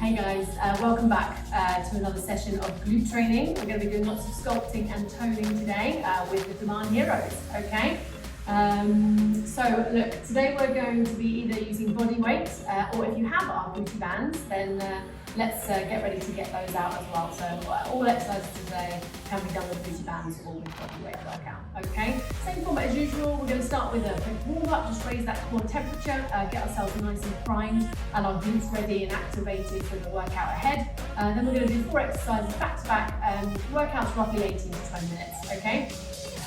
Hey guys, welcome back to another session of glute training. We're going to be doing lots of sculpting and toning today with the Daman Heroes, okay? So look, today we're going to be either using body weight or if you have our booty bands, then let's get ready to get those out as well. So all exercises today can be done with booty bands or with body weight workout, okay? Same format as usual. We're going to start with a quick warm up, just raise that core temperature, get ourselves nice and primed and our glutes ready and activated for the workout ahead. Then we're going to do 4 exercises back to back, workouts roughly 18 to 20 minutes, okay?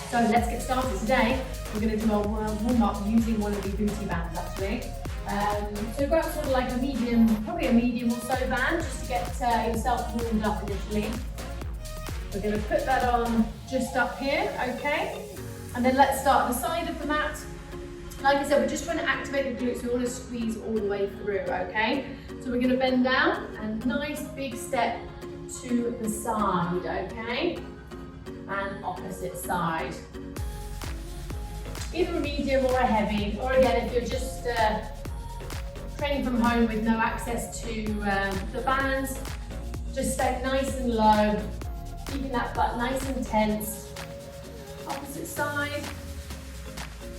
So let's get started. Today we're going to do our warm up using one of the booty bands actually. So grab sort of like a medium, probably a medium or so band just to get yourself warmed up initially. We're going to put that on just up here, okay? And then let's start at the side of the mat. Like I said, we're just trying to activate the glutes. We want to squeeze all the way through, okay? So we're going to bend down and nice big step to the side, okay? And opposite side. Either a medium or a heavy, or again, if you're just training from home with no access to the bands, just stay nice and low, keeping that butt nice and tense. Opposite side,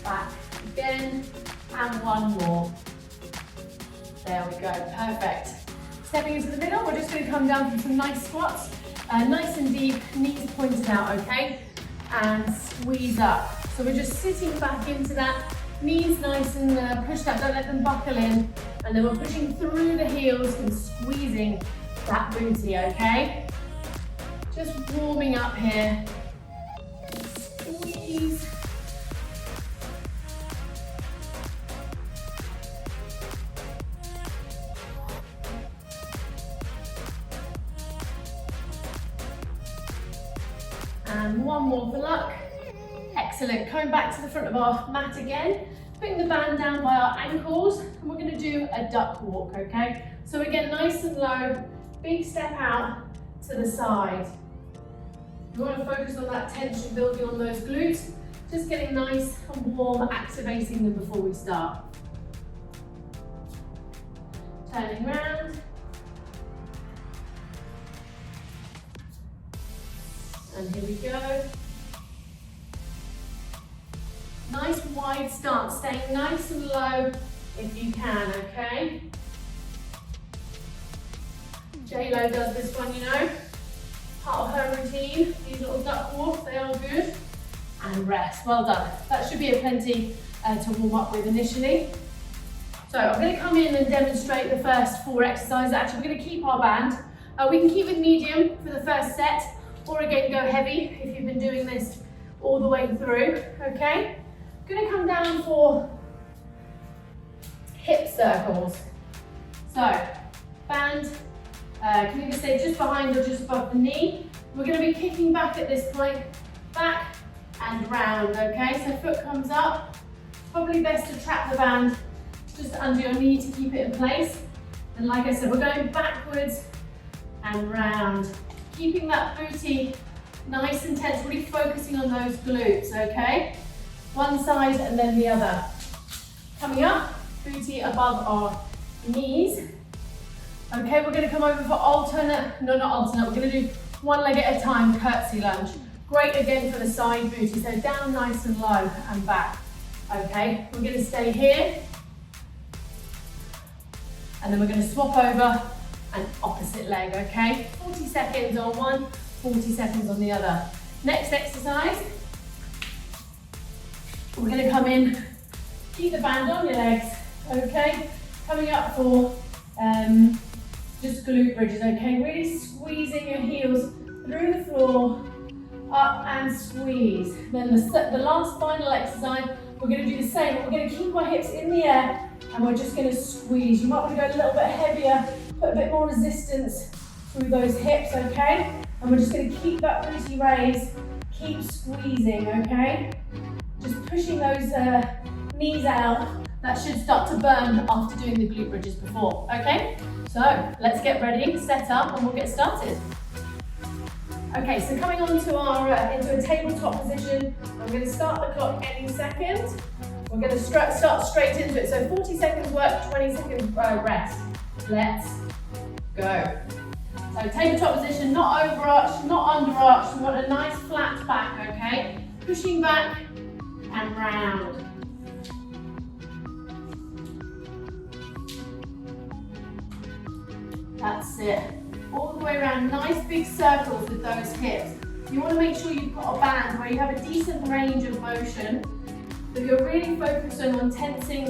back again, and one more. There we go, perfect. Stepping into the middle, we're just going to come down from some nice squats, nice and deep, knees pointed out, okay? And squeeze up. So we're just sitting back into that, knees nice and pushed up, don't let them buckle in. And then we're pushing through the heels and squeezing that booty, okay? Just warming up here. Squeeze. And one more for luck. Excellent. Coming back to the front of our mat again. Putting the band down by our ankles. And we're going to do a duck walk, okay? So again, nice and low. Big step out to the side. You want to focus on that tension building on those glutes. Just getting nice and warm, activating them before we start. Turning round. And here we go. Nice wide stance, staying nice and low if you can, okay? J-Lo does this one, you know. Part of her routine, these little duck walks, they are good. And rest, well done. That should be a plenty to warm up with initially. So I'm going to come in and demonstrate the first 4 exercises. Actually, we're going to keep our band. We can keep it medium for the first set, or again, go heavy if you've been doing this all the way through, okay? Going to come down for hip circles. So, band can either stay just behind or just above the knee. We're going to be kicking back at this point, back and round, okay? So foot comes up. Probably best to trap the band just under your knee to keep it in place. And like I said, we're going backwards and round. Keeping that booty nice and tense, really focusing on those glutes, okay? One side and then the other. Coming up, booty above our knees. Okay, we're going to come over for alternate, no, not alternate, we're going to do one leg at a time, curtsy lunge. Great again for the side booty, so down nice and low and back. Okay, we're going to stay here. And then we're going to swap over and opposite leg, okay? 40 seconds on one, 40 seconds on the other. Next exercise. We're going to come in, keep the band on your legs, okay? Coming up for just glute bridges, okay? Really squeezing your heels through the floor, up and squeeze. Then the last final exercise, we're going to do the same. We're going to keep our hips in the air and we're just going to squeeze. You might want to go a little bit heavier, put a bit more resistance through those hips, okay? And we're just going to keep that booty raised, keep squeezing, okay? Just pushing those knees out. That should start to burn after doing the glute bridges before, okay? So let's get ready, set up, and we'll get started. Okay, so coming on to our, into a tabletop position, I'm going to start the clock any second. We're going to start straight into it. So 40 seconds work, 20 seconds rest. Let's go. go. So tabletop position, not over arch, not under arch. We want a nice flat back, okay? Pushing back and round. That's it. All the way around, nice big circles with those hips. You want to make sure you've got a band where you have a decent range of motion, but you're really focusing on tensing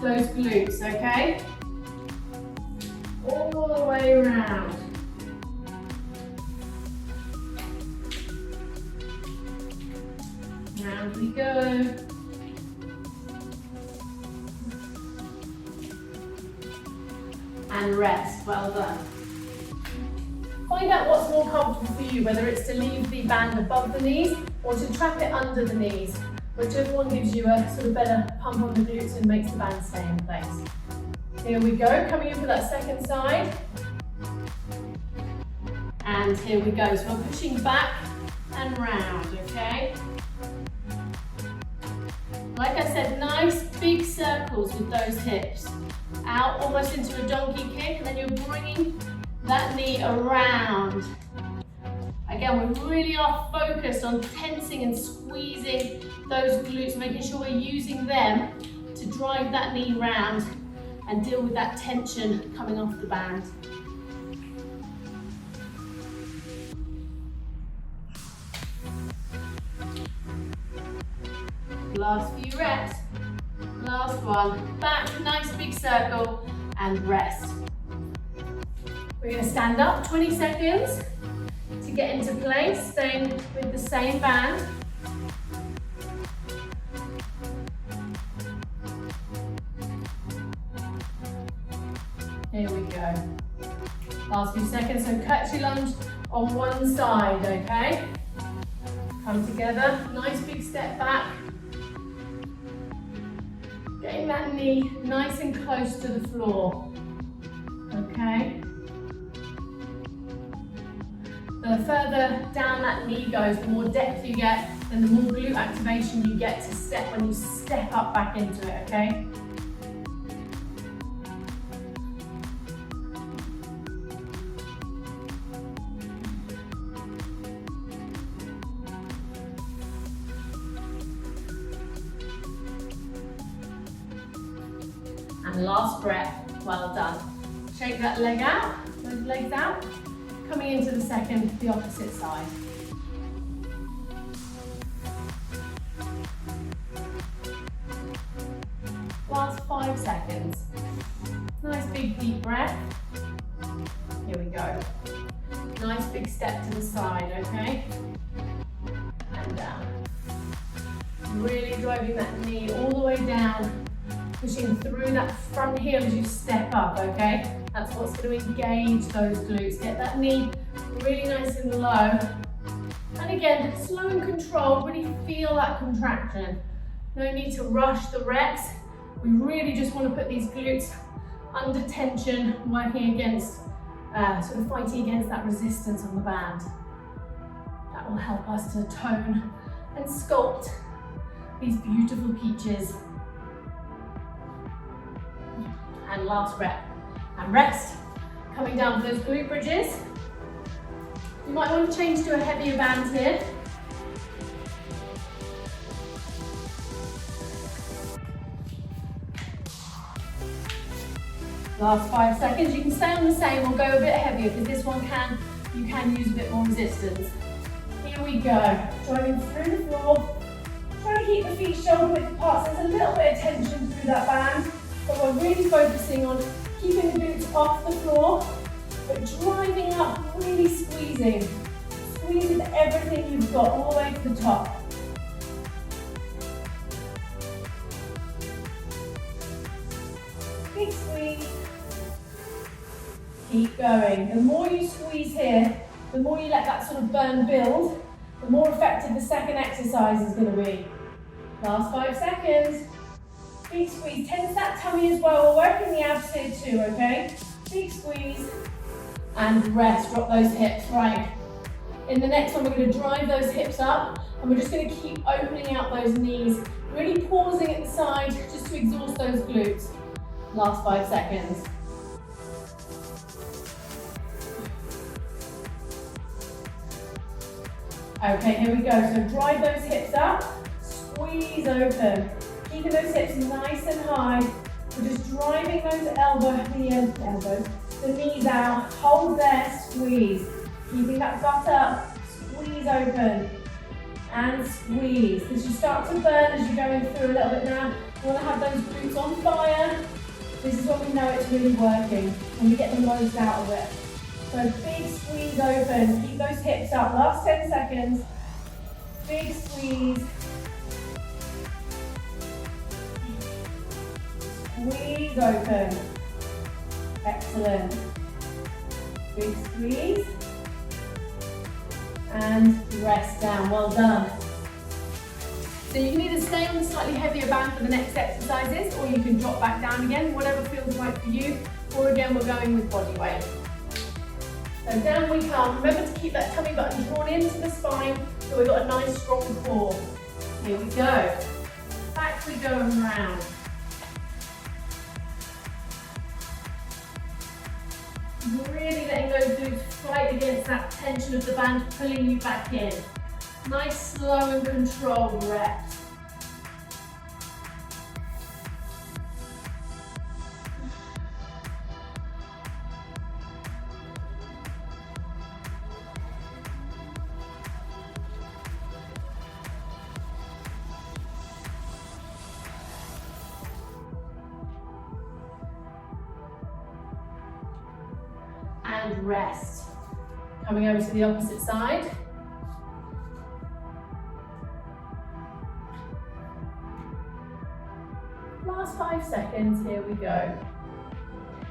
those glutes, okay? All the way around. Round we go. And rest, well done. Find out what's more comfortable for you, whether it's to leave the band above the knees or to trap it under the knees. Whichever one gives you a sort of better pump on the glutes and makes the band stay in place. Here we go, coming in for that second side. And here we go, so I'm pushing back and round, okay? Like I said, nice big circles with those hips. Out almost into a donkey kick, and then you're bringing that knee around. Again, we really are focused on tensing and squeezing those glutes, making sure we're using them to drive that knee round and deal with that tension coming off the band. Last few reps. Last one. Back, nice big circle, and rest. We're going to stand up 20 seconds to get into place, staying with the same band. Here we go. Last few seconds, so curtsy lunge on one side, okay? Come together, nice big step back. Getting that knee nice and close to the floor, okay? The further down that knee goes, the more depth you get, and the more glute activation you get to step when you step up back into it, okay? And last breath, well done. Shake that leg out, those legs out. Coming into the second, the opposite side. Last 5 seconds. Nice big deep breath. Here we go. Nice big step to the side, okay? And down. Really driving that knee all the way down. Pushing through that front heel as you step up, okay? That's what's going to engage those glutes. Get that knee really nice and low. And again, slow and controlled, really feel that contraction. No need to rush the reps. We really just want to put these glutes under tension, working against, sort of fighting against that resistance on the band. That will help us to tone and sculpt these beautiful peaches. And last rep, and rest. Coming down for those glute bridges. You might want to change to a heavier band here. Last 5 seconds. You can stay on the same or go a bit heavier because this one you can use a bit more resistance. Here we go. Driving through the floor. Try to keep the feet shoulder width apart. So there's a little bit of tension through that band. But we're really focusing on keeping the glutes off the floor, but driving up, really squeezing. Squeeze with everything you've got all the way to the top. Big squeeze. Keep going. The more you squeeze here, the more you let that sort of burn build, the more effective the second exercise is going to be. Last 5 seconds. Big squeeze, tense that tummy as well. We're working the abs here too, okay? Big squeeze and rest, drop those hips, right. In the next one, we're gonna drive those hips up and we're just gonna keep opening out those knees, really pausing at the side just to exhaust those glutes. Last 5 seconds. Okay, here we go. So drive those hips up, squeeze open. Keeping those hips nice and high. We're just driving those elbows, the knees out. Hold there, squeeze. Keeping that butt up, squeeze open. And squeeze. As you start to burn, as you're going through a little bit now, you want to have those glutes on fire. This is when we know it's really working, when we get the most out of it. So big squeeze open, keep those hips up. Last 10 seconds. Big squeeze. Squeeze open. Excellent. Big squeeze. And rest down, well done. So you can either stay on the slightly heavier band for the next exercises, or you can drop back down again, whatever feels right for you, or again we're going with body weight. So down we come. Remember to keep that tummy button drawn into the spine so we've got a nice strong core. Here we go. Back we go and round. Really letting those glutes fight against that tension of the band, pulling you back in. Nice, slow and controlled reps. And rest. Coming over to the opposite side. Last 5 seconds, here we go.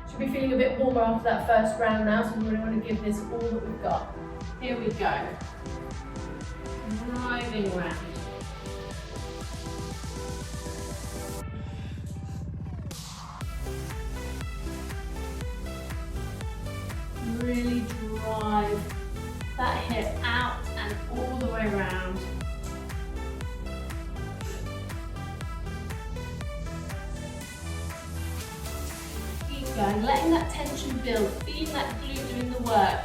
Should be feeling a bit warmer after that first round now, so we really want to give this all that we've got. Here we go. Driving round. Really drive that hip out and all the way around. Keep going, letting that tension build, feeling that glute doing the work.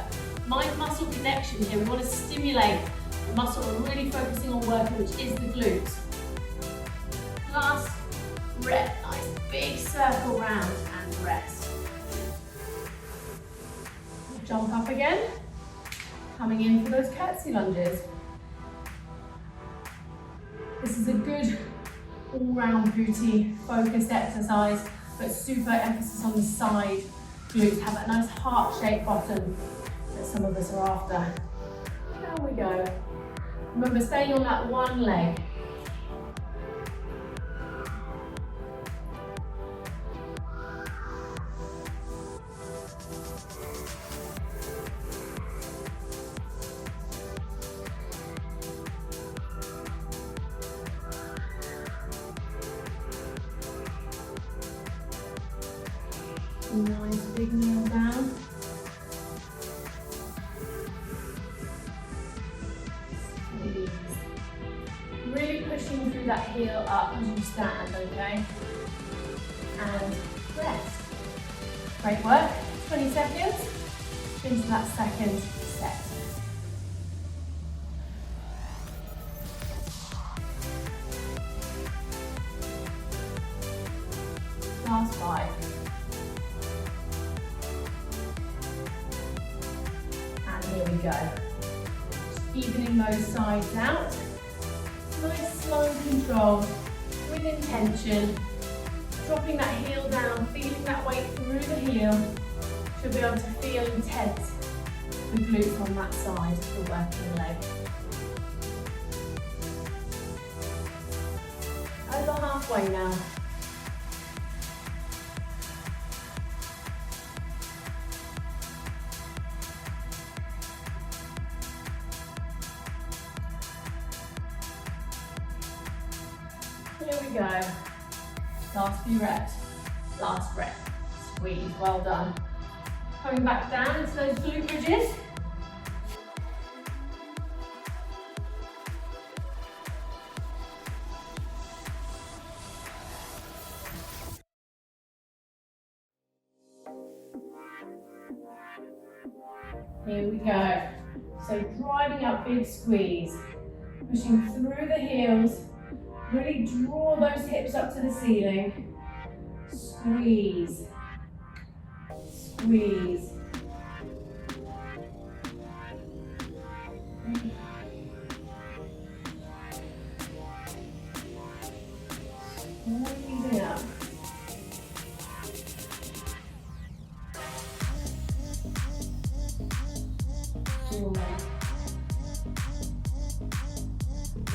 Mind-muscle connection here. We want to stimulate the muscle we're really focusing on working, which is the glutes. Last rep, nice big circle round and rest. Jump up again, coming in for those curtsy lunges. This is a good all-round booty focused exercise, but super emphasis on the side glutes. Have that nice heart-shaped bottom that some of us are after. Down we go. Remember, staying on that one leg. Nice big kneel down. Squeeze. Really pushing through that heel up as you stand, okay? And rest. Great work. 20 seconds into that second set. Last 5. Here we go. Just evening those sides out. Nice, slow and controlled, with intention. Dropping that heel down, feeling that weight through the heel. Should be able to feel intense the glutes on that side, the working leg. Over halfway now. Here we go. Last few reps. Last breath. Squeeze. Well done. Coming back down into those glute bridges. Here we go. So driving up, big squeeze. Pushing through the heels. Really draw those hips up to the ceiling. Squeeze. Squeeze. Squeezing up.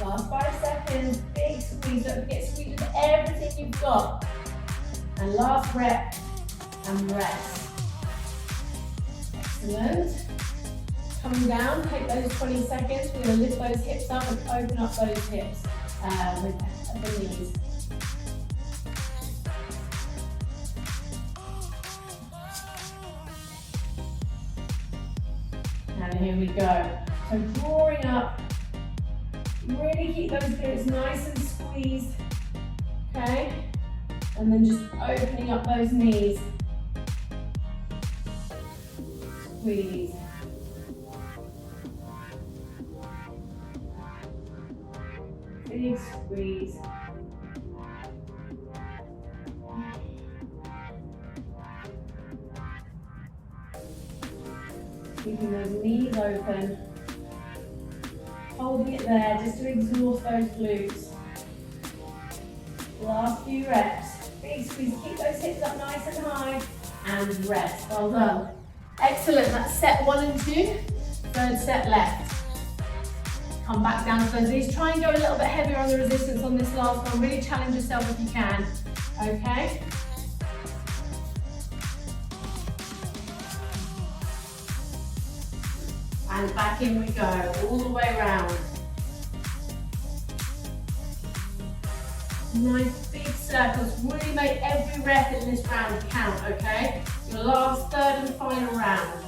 Last 5 seconds, big squeeze, don't forget squeeze with everything you've got. And last rep, and rest. Excellent. Coming down, take those 20 seconds, we're going to lift those hips up and open up those hips with the knees. And here we go. So drawing up. Really keep those glutes nice and squeezed, okay? And then just opening up those knees. Squeeze. Big squeeze. Keeping those knees open. Holding it there just to exhaust those glutes. Last few reps. Big squeeze, keep those hips up nice and high. And rest, well done. Excellent, that's set 1 and 2. Third set left. Come back down to those knees. Try and go a little bit heavier on the resistance on this last one. Really challenge yourself if you can, okay? And back in we go, all the way around. Nice big circles. Really make every rep in this round count, okay? Your last, third and final round.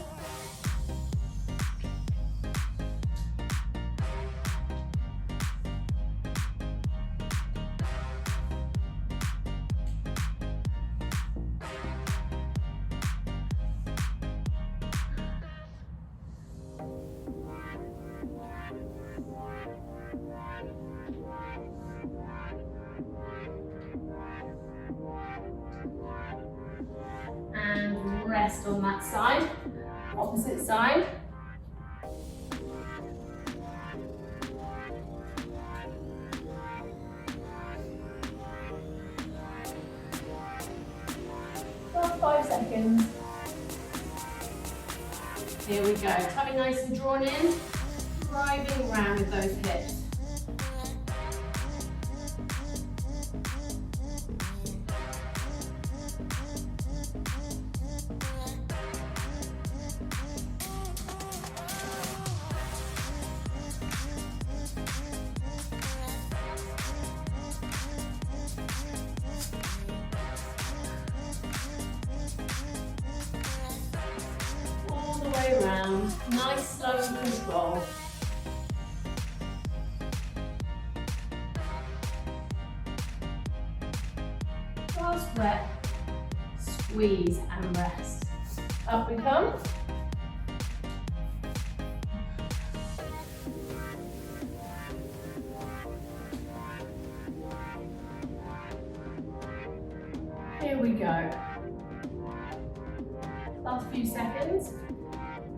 And rest on that side. Opposite side. Last 5 seconds. Here we go. Tummy nice and drawn in. Driving around with those hips. Way around, nice slow and control. Last rep, squeeze and rest. Up we come. Here we go. Last few seconds.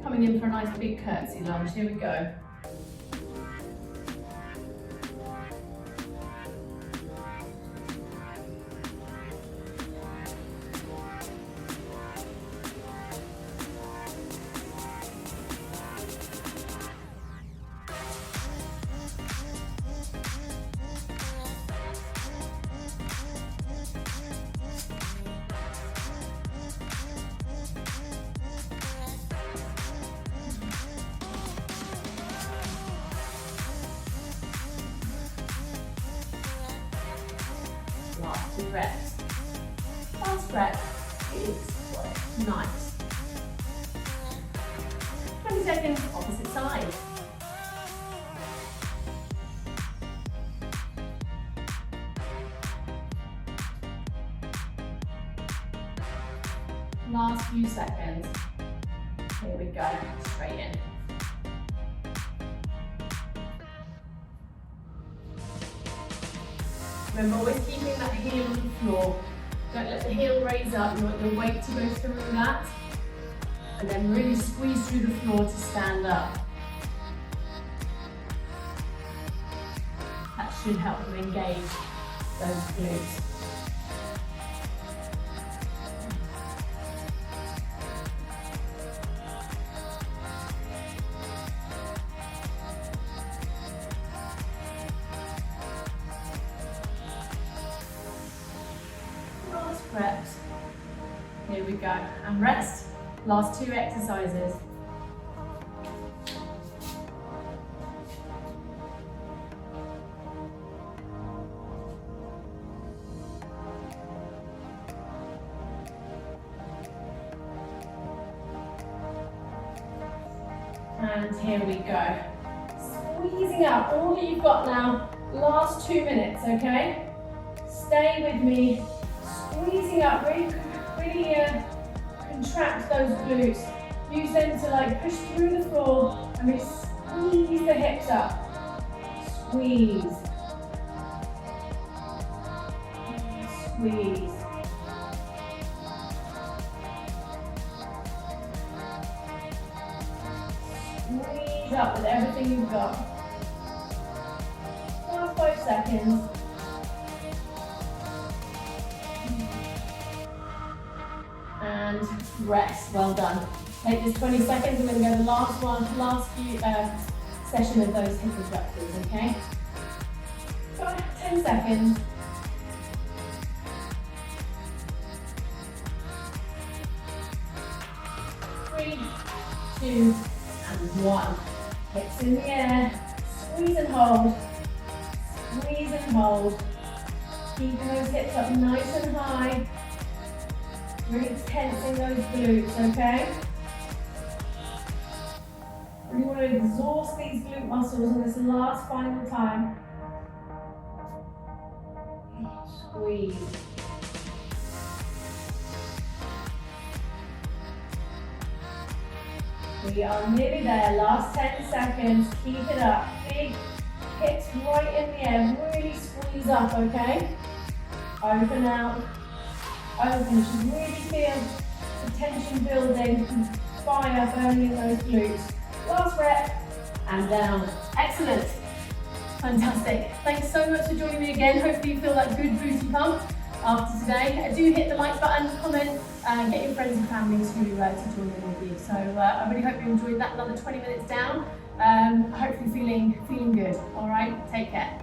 Coming in for a nice big curtsy lunge. Here we go. Last 2 reps. Last rep is squat. Nice. 20 seconds, opposite side. Last few seconds. Here we go, straight in. Remember, always keeping that heel on the floor. Don't let the heel raise up. You want your weight to go through that. And then really squeeze through the floor to stand up. That should help you engage those glutes. Last reps. Here we go. And rest. Last 2 exercises. And here we go. Squeezing up all that you've got now. Last 2 minutes, okay? Stay with me. Squeezing up, really contract those glutes. Use them to like push through the floor and really squeeze the hips up. Squeeze. Squeeze. Squeeze up with everything you've got. Last 5 seconds. And rest. Well done. Take this 20 seconds. We're going to go the last few session of those hip abductors, okay? 10 seconds. 3, 2, and 1. Hips in the air. Squeeze and hold. Squeeze and hold. Keeping those hips up nice and high. Really tensing those glutes, okay? We want to exhaust these glute muscles in this last final time. Squeeze. We are nearly there. Last 10 seconds. Keep it up. Big hips right in the air. Really squeeze up, okay? Open out. Open. You should really feel the tension building and fire burning in those glutes. Last rep and down. Excellent. Fantastic. Thanks so much for joining me again. Hopefully you feel that good booty pump after today. Do hit the like button, comment, and get your friends and families to join in with you. So I really hope you enjoyed that. Another 20 minutes down. Hopefully feeling good. All right. Take care.